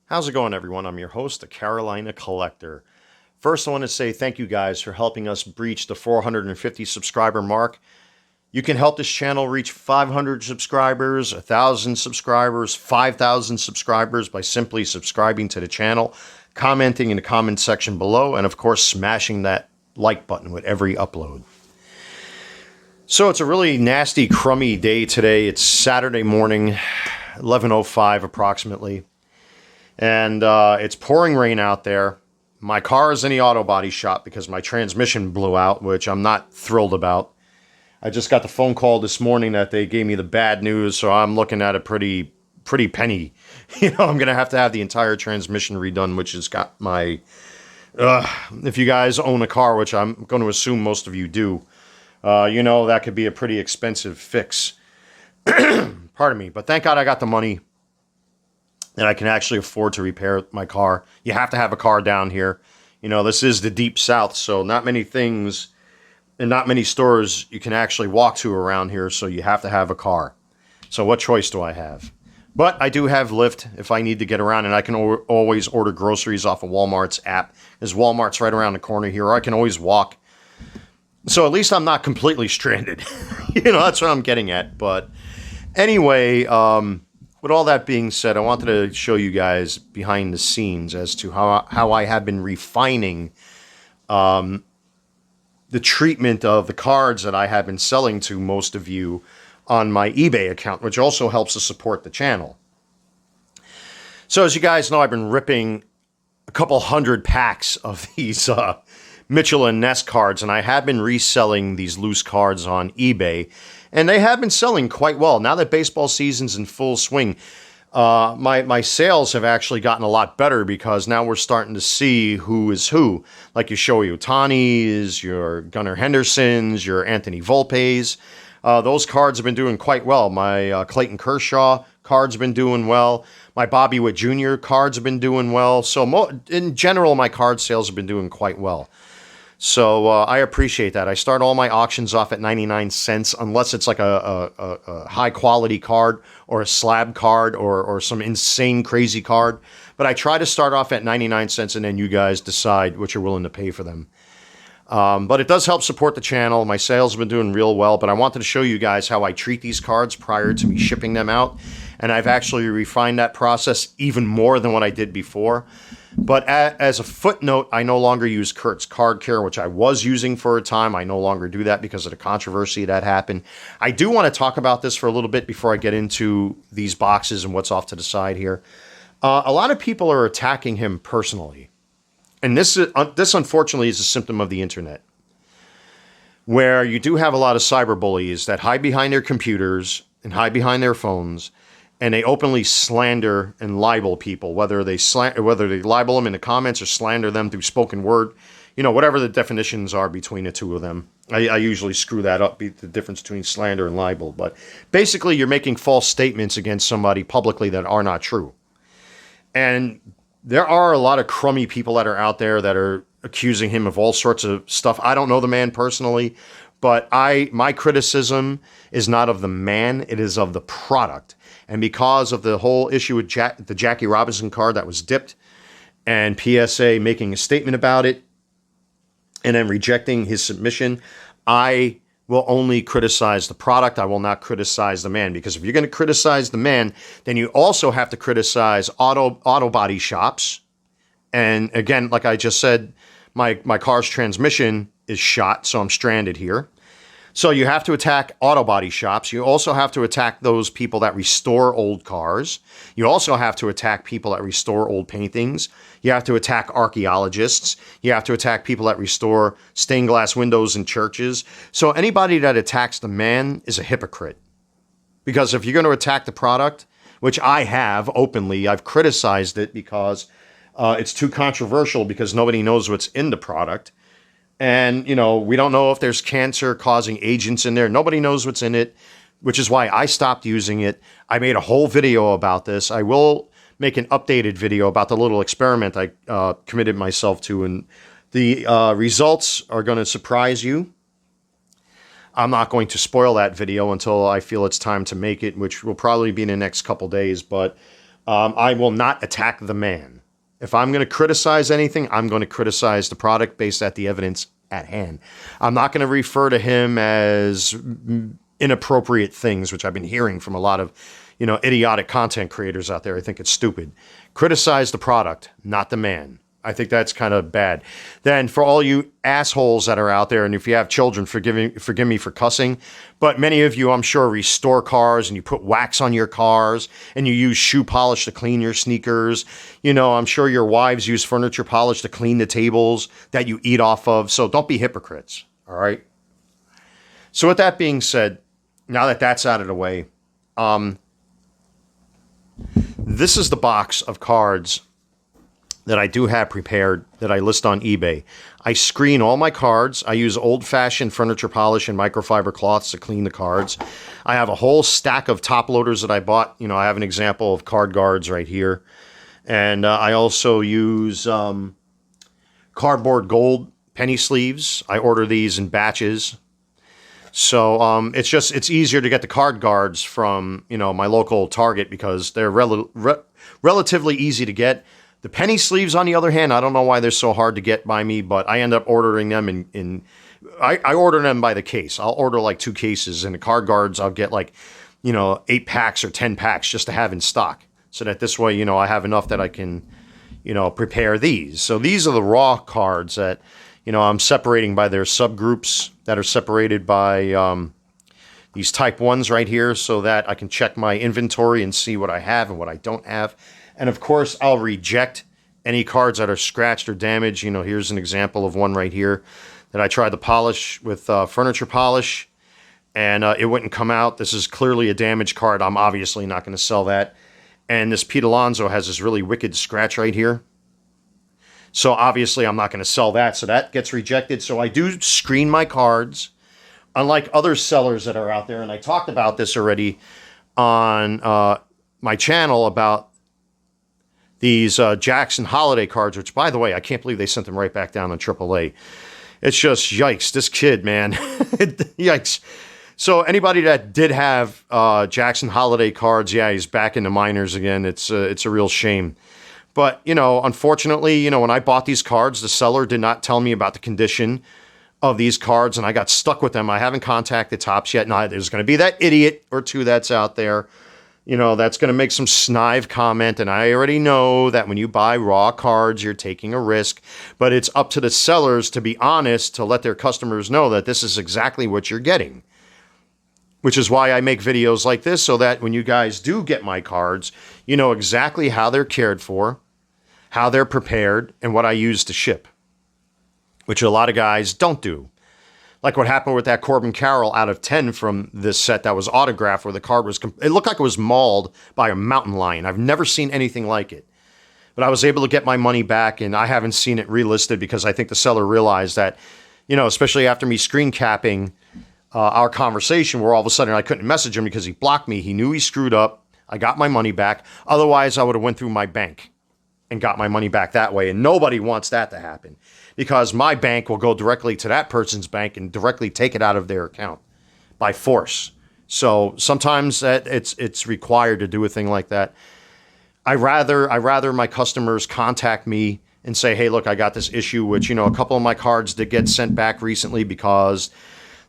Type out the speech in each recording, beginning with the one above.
How's it going, everyone? I'm your host, the Carolina Collector. First, I want to say thank you guys for helping us breach the 450 subscriber mark. You can help this channel reach 500 subscribers, 1,000 subscribers, 5,000 subscribers by simply subscribing to the channel, commenting in the comment section below, and of course, smashing that like button with every upload. So it's a really nasty, crummy day today. It's Saturday morning, 11:05 approximately. And it's pouring rain out there. My car is in the auto body shop because my transmission blew out, which I'm not thrilled about. I just got the phone call this morning that they gave me the bad news, so I'm looking at a pretty penny. I'm going to have the entire transmission redone, which has got my... if you guys own a car, which I'm going to assume most of you do, that could be a pretty expensive fix. Pardon me, but thank God I got the money and I can actually afford to repair my car. You have to have a car down here. This is the deep south, so not many things and not many stores you can actually walk to around here, so you have to have a car. So what choice do I have? But I do have Lyft if I need to get around, and I can always order groceries off of Walmart's app. There's Walmart's right around the corner here, or I can always walk. So at least I'm not completely stranded. That's what I'm getting at. But anyway, with all that being said, I wanted to show you guys behind the scenes as to how I have been refining the treatment of the cards that I have been selling to most of you on my eBay account, which also helps to support the channel. So as you guys know, I've been ripping a couple hundred packs of these Mitchell and Ness cards, and I have been reselling these loose cards on eBay. And they have been selling quite well. Now that baseball season's in full swing, my sales have actually gotten a lot better because now we're starting to see who is who. Like your Shohei Ohtani's, your Gunnar Henderson's, your Anthony Volpe's. Those cards have been doing quite well. My Clayton Kershaw cards have been doing well. My Bobby Witt Jr. cards have been doing well. So in general, my card sales have been doing quite well. So I appreciate that. I start all my auctions off at 99 cents, unless it's like a high-quality card or a slab card or some insane, crazy card. But I try to start off at 99 cents, and then you guys decide what you're willing to pay for them. But it does help support the channel. My sales have been doing real well, but I wanted to show you guys how I treat these cards prior to me shipping them out. And I've actually refined that process even more than what I did before. But as a footnote, I no longer use Kurt's Card Care, which I was using for a time. I no longer do that because of the controversy that happened. I do want to talk about this for a little bit before I get into these boxes and what's off to the side here. A lot of people are attacking him personally. And this unfortunately is a symptom of the internet, where you do have a lot of cyberbullies that hide behind their computers and hide behind their phones, and they openly slander and libel people, whether they libel them in the comments or slander them through spoken word, whatever the definitions are between the two of them. I usually screw that up, the difference between slander and libel. But basically, you're making false statements against somebody publicly that are not true. And there are a lot of crummy people that are out there that are accusing him of all sorts of stuff. I don't know the man personally, but my criticism is not of the man, it is of the product. And because of the whole issue with the Jackie Robinson card that was dipped, and PSA making a statement about it, and then rejecting his submission, I will only criticize the product. I will not criticize the man, because if you're going to criticize the man, then you also have to criticize auto body shops. And again, like I just said, my car's transmission is shot, so I'm stranded here. So you have to attack auto body shops. You also have to attack those people that restore old cars. You also have to attack people that restore old paintings. You have to attack archaeologists. You have to attack people that restore stained glass windows in churches. So anybody that attacks the man is a hypocrite. Because if you're going to attack the product, which I have openly, I've criticized it because it's too controversial because nobody knows what's in the product. And, we don't know if there's cancer-causing agents in there. Nobody knows what's in it, which is why I stopped using it. I made a whole video about this. I will make an updated video about the little experiment I committed myself to, and the results are going to surprise you. I'm not going to spoil that video until I feel it's time to make it, which will probably be in the next couple days. But I will not attack the man. If I'm going to criticize anything, I'm going to criticize the product based at the evidence at hand. I'm not going to refer to him as inappropriate things, which I've been hearing from a lot of, idiotic content creators out there. I think it's stupid. Criticize the product, not the man. I think that's kind of bad. Then for all you assholes that are out there, and if you have children, forgive me for cussing, but many of you, I'm sure, restore cars and you put wax on your cars and you use shoe polish to clean your sneakers. I'm sure your wives use furniture polish to clean the tables that you eat off of. So don't be hypocrites. All right. So with that being said, now that that's out of the way, this is the box of cards that I do have prepared that I list on eBay. I screen all my cards. I use old-fashioned furniture polish and microfiber cloths to clean the cards. I have a whole stack of top loaders that I bought. I have an example of card guards right here. And I also use cardboard gold penny sleeves. I order these in batches. So it's easier to get the card guards from, my local Target because they're relatively easy to get. The penny sleeves, on the other hand, I don't know why they're so hard to get by me, but I end up ordering them I order them by the case. I'll order like 2 cases, and the card guards, I'll get 8 packs or 10 packs just to have in stock. So that this way, I have enough that I can, prepare these. So these are the raw cards that, I'm separating by their subgroups that are separated by these type 1s right here so that I can check my inventory and see what I have and what I don't have. And of course, I'll reject any cards that are scratched or damaged. Here's an example of one right here that I tried to polish with furniture polish, and it wouldn't come out. This is clearly a damaged card. I'm obviously not going to sell that. And this Pete Alonso has this really wicked scratch right here. So obviously, I'm not going to sell that. So that gets rejected. So I do screen my cards, unlike other sellers that are out there. And I talked about this already on my channel about these Jackson Holiday cards, which, by the way, I can't believe they sent them right back down on AAA. It's just, yikes, this kid, man. Yikes. So anybody that did have Jackson Holiday cards, yeah, he's back in the minors again. It's a real shame. But, unfortunately, when I bought these cards, the seller did not tell me about the condition of these cards, and I got stuck with them. I haven't contacted Topps yet. Now, there's going to be that idiot or two that's out there that's going to make some snide comment, and I already know that when you buy raw cards, you're taking a risk, but it's up to the sellers to be honest, to let their customers know that this is exactly what you're getting, which is why I make videos like this, so that when you guys do get my cards, you know exactly how they're cared for, how they're prepared, and what I use to ship, which a lot of guys don't do. Like what happened with that Corbin Carroll out of 10 from this set that was autographed, where the card was, it looked like it was mauled by a mountain lion. I've never seen anything like it. But I was able to get my money back, and I haven't seen it relisted because I think the seller realized that, especially after me screen capping our conversation, where all of a sudden I couldn't message him because he blocked me. He knew he screwed up. I got my money back. Otherwise, I would have went through my bank and got my money back that way. And nobody wants that to happen, because my bank will go directly to that person's bank and directly take it out of their account by force. So sometimes it's required to do a thing like that. I rather my customers contact me and say, hey, look, I got this issue, which, a couple of my cards did get sent back recently because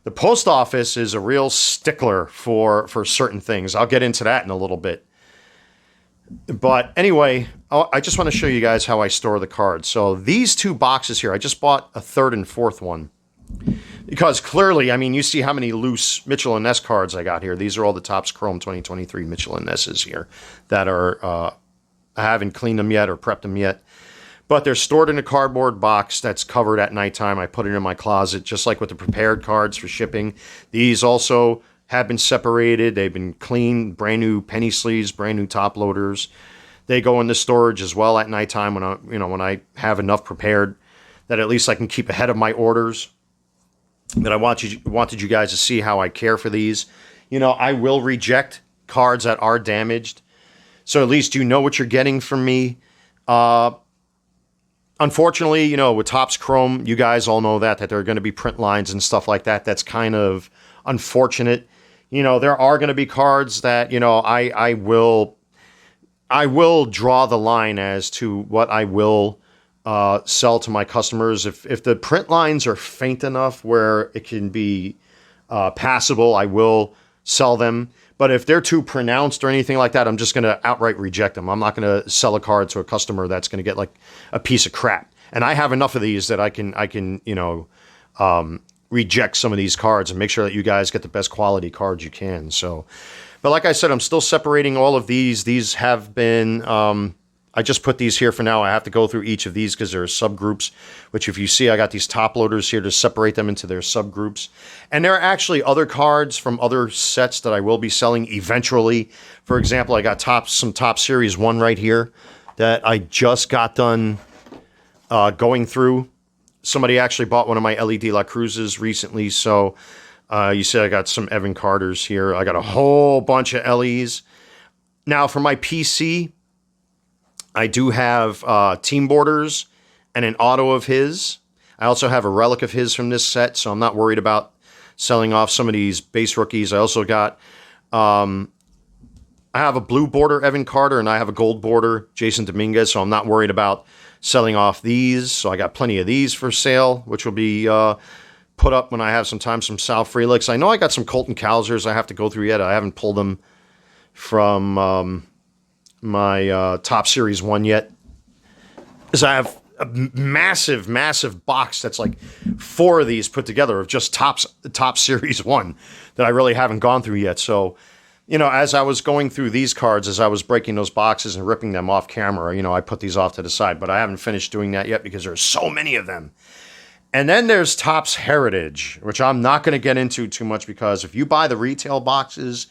the post office is a real stickler for certain things. I'll get into that in a little bit. But anyway, I just want to show you guys how I store the cards. So these 2 boxes here, I just bought a 3rd and 4th one. Because clearly, you see how many loose Mitchell & Ness cards I got here. These are all the Topps Chrome 2023 Mitchell & Nesses here that are, I haven't cleaned them yet or prepped them yet. But they're stored in a cardboard box that's covered at nighttime. I put it in my closet, just like with the prepared cards for shipping. These also have been separated. They've been cleaned, brand new penny sleeves, brand new top loaders. They go into storage as well at nighttime when I have enough prepared that at least I can keep ahead of my orders. But I wanted you guys to see how I care for these. I will reject cards that are damaged. So at least you know what you're getting from me. Unfortunately, with Topps Chrome, you guys all know that there are going to be print lines and stuff like that. That's kind of unfortunate. There are going to be cards that, I will I will draw the line as to what I will sell to my customers. If the print lines are faint enough where it can be passable, I will sell them. But if they're too pronounced or anything like that, I'm just going to outright reject them. I'm not going to sell a card to a customer that's going to get like a piece of crap. And I have enough of these that I can reject some of these cards and make sure that you guys get the best quality cards you can. So, but like I said, I'm still separating all of these. These have been, I just put these here for now. I have to go through each of these because there are subgroups, which if you see, I got these top loaders here to separate them into their subgroups. And there are actually other cards from other sets that I will be selling eventually. For example, I got some Top Series 1 right here that I just got done going through. Somebody actually bought one of my LED La Cruzes recently, so you see I got some Evan Carters here. I got a whole bunch of LEs. Now, for my PC, I do have Team Borders and an auto of his. I also have a relic of his from this set, so I'm not worried about selling off some of these base rookies. I also got, I have a blue border Evan Carter, and I have a gold border Jason Dominguez, so I'm not worried about selling off these. So I got plenty of these for sale, which will be put up when I have some time, some Sal Freliks. I know I got some Colton Cowsers I have to go through yet. I haven't pulled them from my Top Series 1 yet. Because I have a massive box that's like 4 of these put together of just Top Series 1 that I really haven't gone through yet. So, as I was going through these cards, as I was breaking those boxes and ripping them off camera, I put these off to the side. But I haven't finished doing that yet because there's so many of them. And then there's Topps Heritage, which I'm not going to get into too much because if you buy the retail boxes,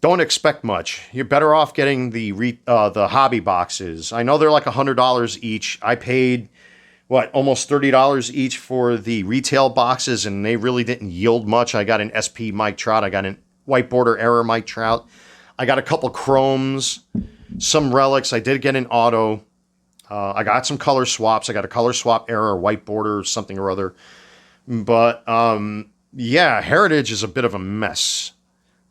don't expect much. You're better off getting the hobby boxes. I know they're like $100 each. I paid, almost $30 each for the retail boxes, and they really didn't yield much. I got an SP Mike Trout. I got an white border error Mike Trout. I got a couple chromes, some relics. I did get an auto. I got some color swaps. I got a color swap error, white border, something or other. But Heritage is a bit of a mess.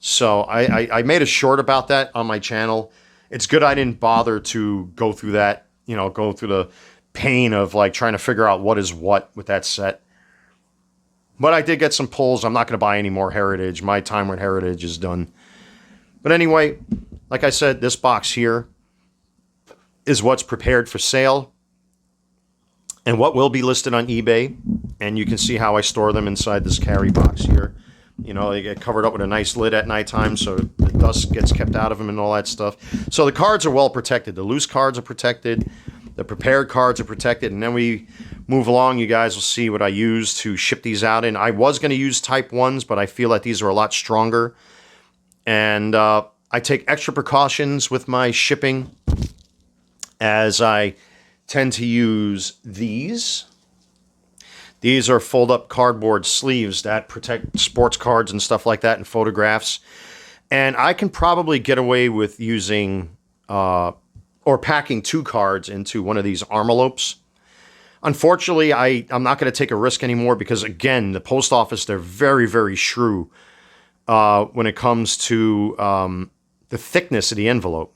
So I made a short about that on my channel. It's good I didn't bother to go through that, go through the pain of like trying to figure out what is what with that set. But I did get some pulls. I'm not going to buy any more Heritage. My time with Heritage is done. But anyway, like I said, this box here is what's prepared for sale and what will be listed on eBay. And you can see how I store them inside this carry box here. They get covered up with a nice lid at nighttime so the dust gets kept out of them and all that stuff. So the cards are well protected. The loose cards are protected. The prepared cards are protected. And then we move along. You guys will see what I use to ship these out in. I was going to use Type 1s, but I feel like these are a lot stronger. And I take extra precautions with my shipping, as I tend to use these. These are fold-up cardboard sleeves that protect sports cards and stuff like that and photographs. And I can probably get away with using or packing 2 cards into one of these envelopes. Unfortunately, I'm not going to take a risk anymore because, again, the post office, they're very, very shrew when it comes to the thickness of the envelope.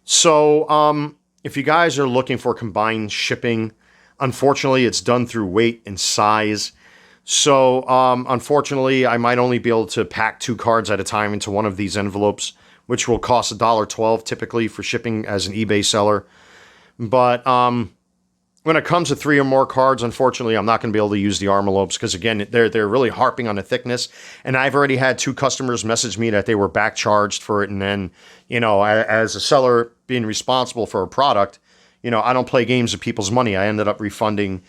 So if you guys are looking for combined shipping, unfortunately, it's done through weight and size. So, unfortunately, I might only be able to pack 2 cards at a time into one of these envelopes, which will cost $1.12 typically for shipping as an eBay seller. But when it comes to 3 or more cards, unfortunately, I'm not going to be able to use the envelopes because, again, they're really harping on the thickness. And I've already had 2 customers message me that they were back charged for it. And then, as a seller being responsible for a product, I don't play games with people's money. I ended up refunding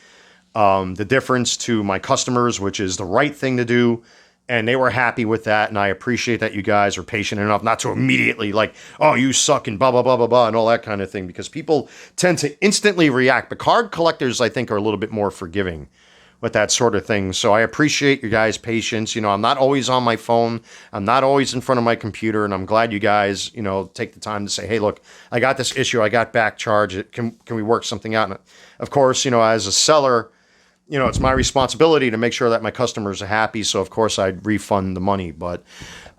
the difference to my customers, which is the right thing to do. And they were happy with that. And I appreciate that you guys are patient enough not to immediately like, oh, you suck and blah, blah, blah, blah, blah, and all that kind of thing. Because people tend to instantly react. But card collectors, I think, are a little bit more forgiving with that sort of thing. So I appreciate your guys' patience. I'm not always on my phone. I'm not always in front of my computer. And I'm glad you guys, take the time to say, hey, look, I got this issue. I got back charged. Can we work something out? And of course, as a seller, it's my responsibility to make sure that my customers are happy. So of course I'd refund the money. But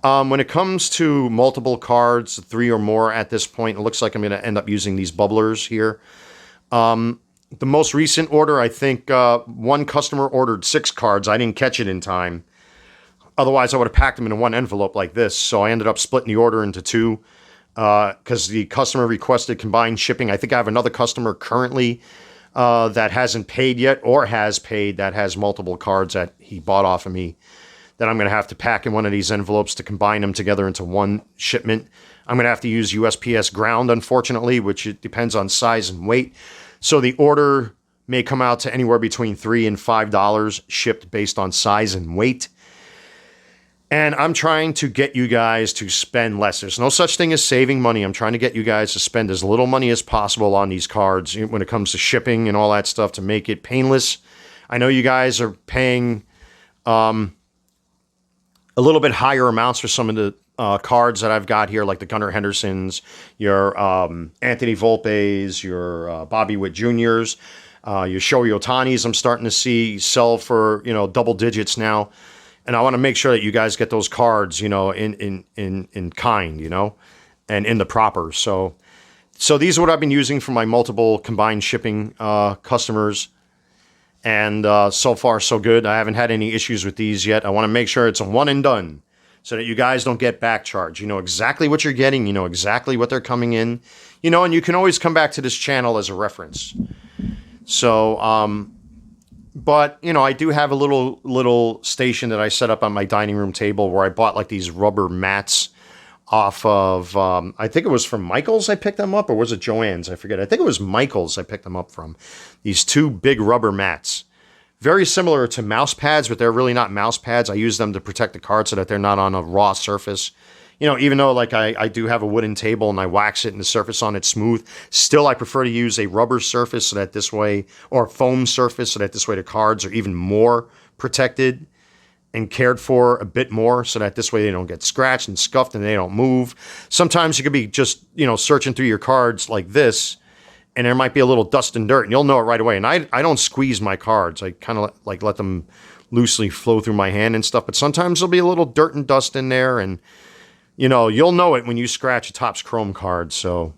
when it comes to multiple cards, 3 or more at this point, it looks like I'm going to end up using these bubblers here. The most recent order, I think one customer ordered 6 cards. I didn't catch it in time. Otherwise, I would have packed them in one envelope like this. So I ended up splitting the order into 2 because the customer requested combined shipping. I think I have another customer currently that hasn't paid yet or has paid that has multiple cards that he bought off of me that I'm going to have to pack in one of these envelopes to combine them together into one shipment. I'm going to have to use USPS ground, unfortunately, which it depends on size and weight. So the order may come out to anywhere between $3 and $5 shipped based on size and weight. And I'm trying to get you guys to spend less. There's no such thing as saving money. I'm trying to get you guys to spend as little money as possible on these cards when it comes to shipping and all that stuff to make it painless. I know you guys are paying a little bit higher amounts for some of the cards that I've got here, like the Gunnar Hendersons, your Anthony Volpes, your Bobby Witt Jr.'s, your Shohei Ohtanis I'm starting to see sell for, double digits now. And I want to make sure that you guys get those cards, in kind, and in the proper. So these are what I've been using for my multiple combined shipping customers. And so far, so good. I haven't had any issues with these yet. I want to make sure it's a one and done so that you guys don't get back charged. You know exactly what you're getting. You know exactly what they're coming in. And you can always come back to this channel as a reference. So, but, I do have a little station that I set up on my dining room table where I bought like these rubber mats off of, I think it was from Michael's I picked them up, or was it Joann's? I forget. I think it was Michael's I picked them up from. These 2 big rubber mats. Very similar to mouse pads, but they're really not mouse pads. I use them to protect the card so that they're not on a raw surface. Even though like I do have a wooden table and I wax it and the surface on it smooth, still I prefer to use a rubber surface so that this way, or foam surface so that this way the cards are even more protected and cared for a bit more so that this way they don't get scratched and scuffed and they don't move. Sometimes you could be just, searching through your cards like this and there might be a little dust and dirt and you'll know it right away. And I don't squeeze my cards. I kind of like let them loosely flow through my hand and stuff. But sometimes there'll be a little dirt and dust in there and you'll know it when you scratch a Topps Chrome card. So,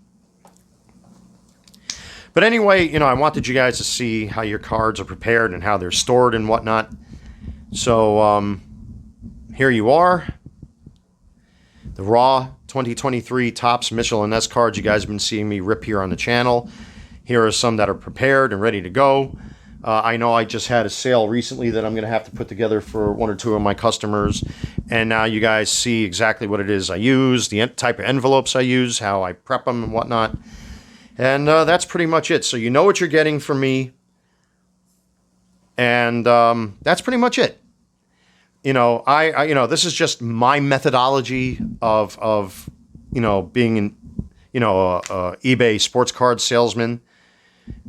but anyway, I wanted you guys to see how your cards are prepared and how they're stored and whatnot. So, here you are. The raw 2023 Topps Mitchell & Ness cards you guys have been seeing me rip here on the channel. Here are some that are prepared and ready to go. I know I just had a sale recently that I'm going to have to put together for 1 or 2 of my customers. And now you guys see exactly what it is I use, the type of envelopes I use, how I prep them and whatnot. And that's pretty much it. So you know what you're getting from me. And that's pretty much it. This is just my methodology of being an, eBay sports card salesman.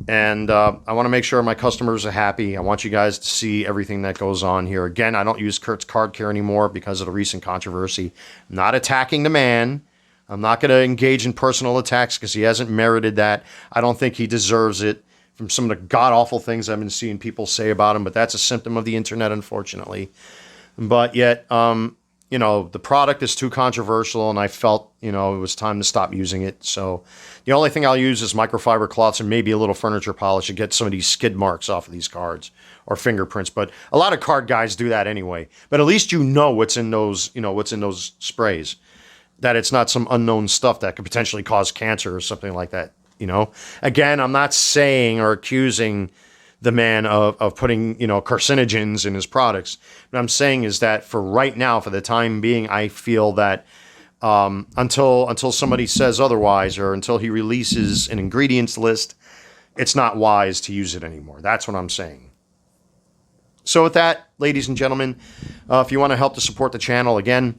And I want to make sure my customers are happy. I want you guys to see everything that goes on here. Again, I don't use Kurt's Card Care anymore because of the recent controversy. I'm not attacking the man. I'm not going to engage in personal attacks because he hasn't merited that. I don't think he deserves it from some of the god-awful things I've been seeing people say about him. But that's a symptom of the internet, unfortunately. But yet, the product is too controversial, and I felt, it was time to stop using it. So the only thing I'll use is microfiber cloths and maybe a little furniture polish to get some of these skid marks off of these cards or fingerprints. But a lot of card guys do that anyway. But at least what's in those, what's in those sprays. That it's not some unknown stuff that could potentially cause cancer or something like that, Again, I'm not saying or accusing the man of putting, carcinogens in his products. What I'm saying is that for right now, for the time being, I feel that until somebody says otherwise or until he releases an ingredients list, it's not wise to use it anymore. That's what I'm saying. So with that, ladies and gentlemen, if you want to help to support the channel, again,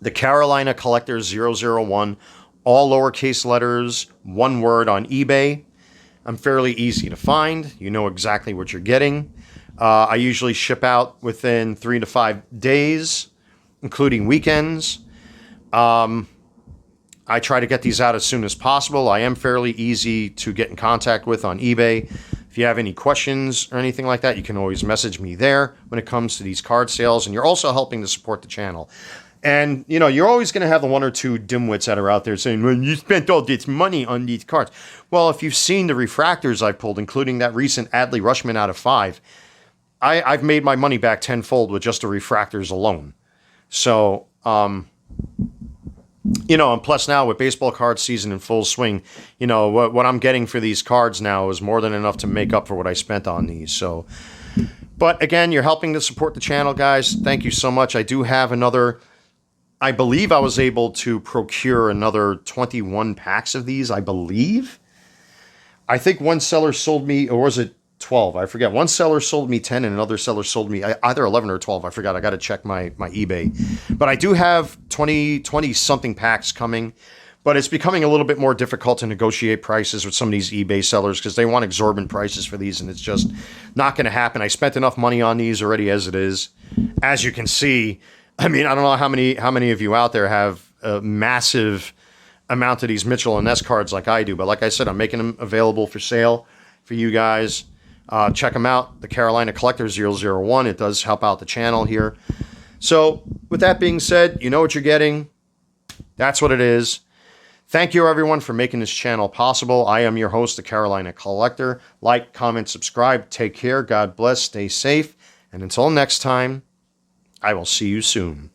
the Carolina Collector 001, all lowercase letters, one word on eBay. I'm fairly easy to find. You know exactly what you're getting. I usually ship out within 3 to 5 days, including weekends. I try to get these out as soon as possible. I am fairly easy to get in contact with on eBay. If If you have any questions or anything like that, you can always message me there when it comes to these card sales. And you're also helping to support the channel. And, you know, you're always going to have the one or two dimwits that are out there saying, well, you spent all this money on these cards. Well, if you've seen the refractors I pulled, including that recent Adley Rushman out of 5, I've made my money back tenfold with just the refractors alone. So, you know, and plus now with baseball card season in full swing, you know, what I'm getting for these cards now is more than enough to make up for what I spent on these. So, but again, you're helping to support the channel, guys. Thank you so much. I do have another, I believe I was able to procure another 21 packs of these, I believe. I think one seller sold me, or was it 12? I forget. One seller sold me 10 and another seller sold me either 11 or 12. I forgot. I got to check my eBay. But I do have 20 something packs coming. But it's becoming a little bit more difficult to negotiate prices with some of these eBay sellers because they want exorbitant prices for these, and it's just not going to happen. I spent enough money on these already as it is. As you can see, I mean, I don't know how many of you out there have a massive amount of these Mitchell & Ness cards like I do. But like I said, I'm making them available for sale for you guys. Check them out, the Carolina Collector 001. It does help out the channel here. So with that being said, you know what you're getting. That's what it is. Thank you, everyone, for making this channel possible. I am your host, the Carolina Collector. Like, comment, subscribe. Take care. God bless. Stay safe. And until next time, I will see you soon.